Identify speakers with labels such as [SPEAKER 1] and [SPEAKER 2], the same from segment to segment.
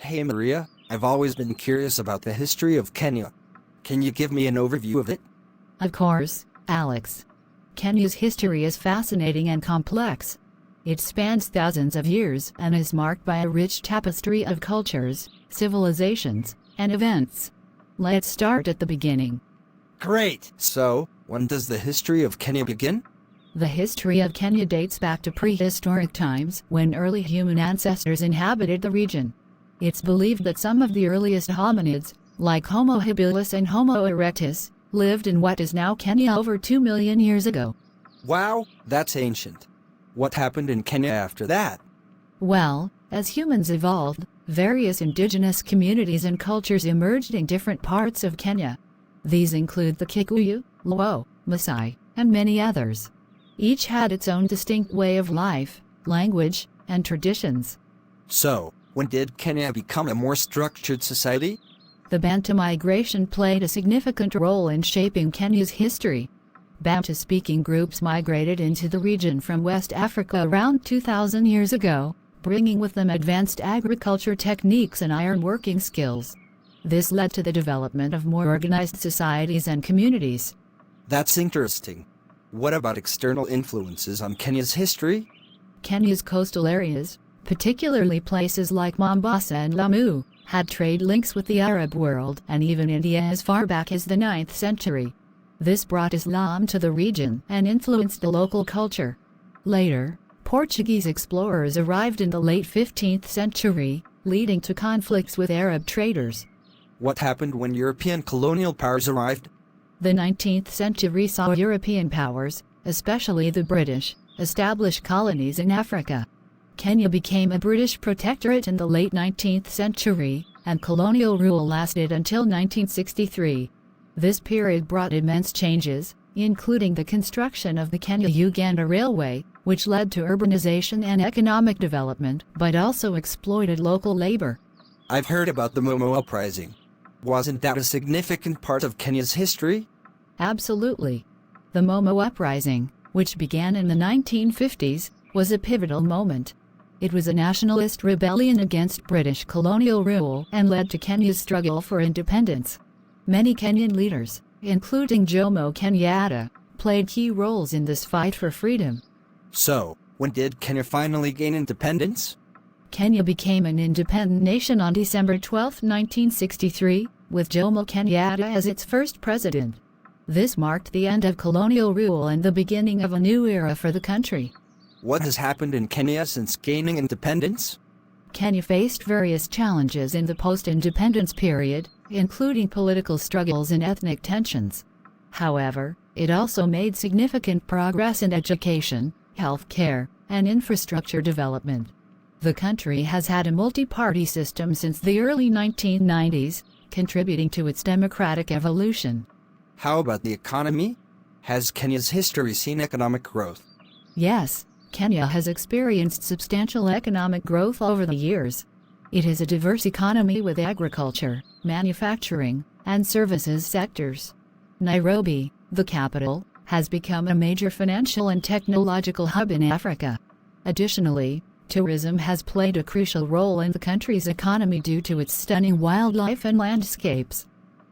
[SPEAKER 1] Hey Maria, I've always been curious about the history of Kenya. Can you give me an overview of it?
[SPEAKER 2] Of course, Alex. Kenya's history is fascinating and complex. It spans thousands of years and is marked by a rich tapestry of cultures, civilizations, and events. Let's start at the beginning.
[SPEAKER 1] Great! So, when does the history of Kenya begin?
[SPEAKER 2] The history of Kenya dates back to prehistoric times when early human ancestors inhabited the region. It's believed that some of the earliest hominids, like Homo habilis and Homo erectus, lived in what is now Kenya over 2 million years ago.
[SPEAKER 1] Wow, that's ancient. What happened in Kenya after that?
[SPEAKER 2] Well, as humans evolved, various indigenous communities and cultures emerged in different parts of Kenya. These include the Kikuyu, Luo, Maasai, and many others. Each had its own distinct way of life, language, and traditions.
[SPEAKER 1] So, when did Kenya become a more structured society?
[SPEAKER 2] The Bantu migration played a significant role in shaping Kenya's history. Bantu-speaking groups migrated into the region from West Africa around 2,000 years ago, bringing with them advanced agriculture techniques and iron-working skills. This led to the development of more organized societies and communities.
[SPEAKER 1] That's interesting. What about external influences on Kenya's history?
[SPEAKER 2] Kenya's coastal areas, particularly places like Mombasa and Lamu, had trade links with the Arab world and even India as far back as the 9th century. This brought Islam to the region and influenced the local culture. Later, Portuguese explorers arrived in the late 15th century, leading to conflicts with Arab traders.
[SPEAKER 1] What happened when European colonial powers arrived?
[SPEAKER 2] The 19th century saw European powers, especially the British, establish colonies in Africa. Kenya became a British protectorate in the late 19th century, and colonial rule lasted until 1963. This period brought immense changes, including the construction of the Kenya-Uganda Railway, which led to urbanization and economic development, but also exploited local labor.
[SPEAKER 1] I've heard about the Mau Mau Uprising. Wasn't that a significant part of Kenya's history?
[SPEAKER 2] Absolutely. The Mau Mau Uprising, which began in the 1950s, was a pivotal moment. It was a nationalist rebellion against British colonial rule and led to Kenya's struggle for independence. Many Kenyan leaders, including Jomo Kenyatta, played key roles in this fight for freedom.
[SPEAKER 1] So, when did Kenya finally gain independence?
[SPEAKER 2] Kenya became an independent nation on December 12, 1963, with Jomo Kenyatta as its first president. This marked the end of colonial rule and the beginning of a new era for the country.
[SPEAKER 1] What has happened in Kenya since gaining independence?
[SPEAKER 2] Kenya faced various challenges in the post-independence period, including political struggles and ethnic tensions. However, it also made significant progress in education, healthcare, and infrastructure development. The country has had a multi-party system since the early 1990s, contributing to its democratic evolution.
[SPEAKER 1] How about the economy? Has Kenya's history seen economic growth?
[SPEAKER 2] Yes, Kenya has experienced substantial economic growth over the years. It is a diverse economy with agriculture, manufacturing, and services sectors. Nairobi, the capital, has become a major financial and technological hub in Africa. Additionally, tourism has played a crucial role in the country's economy due to its stunning wildlife and landscapes.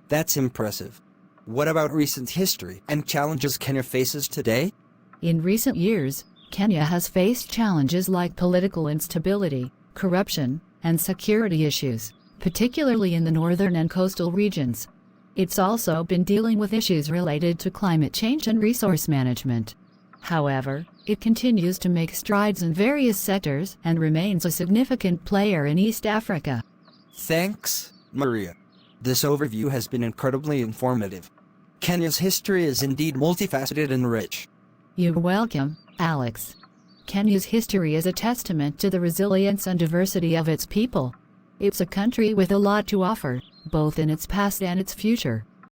[SPEAKER 1] That's impressive. What about recent history and challenges Kenya faces today?
[SPEAKER 2] In recent years, Kenya has faced challenges like political instability, corruption, and security issues, particularly in the northern and coastal regions. It's also been dealing with issues related to climate change and resource management. However, it continues to make strides in various sectors and remains a significant player in East Africa.
[SPEAKER 1] Thanks, Maria. This overview has been incredibly informative. Kenya's history is indeed multifaceted and rich.
[SPEAKER 2] You're welcome, Alex. Kenya's history is a testament to the resilience and diversity of its people. It's a country with a lot to offer, both in its past and its future.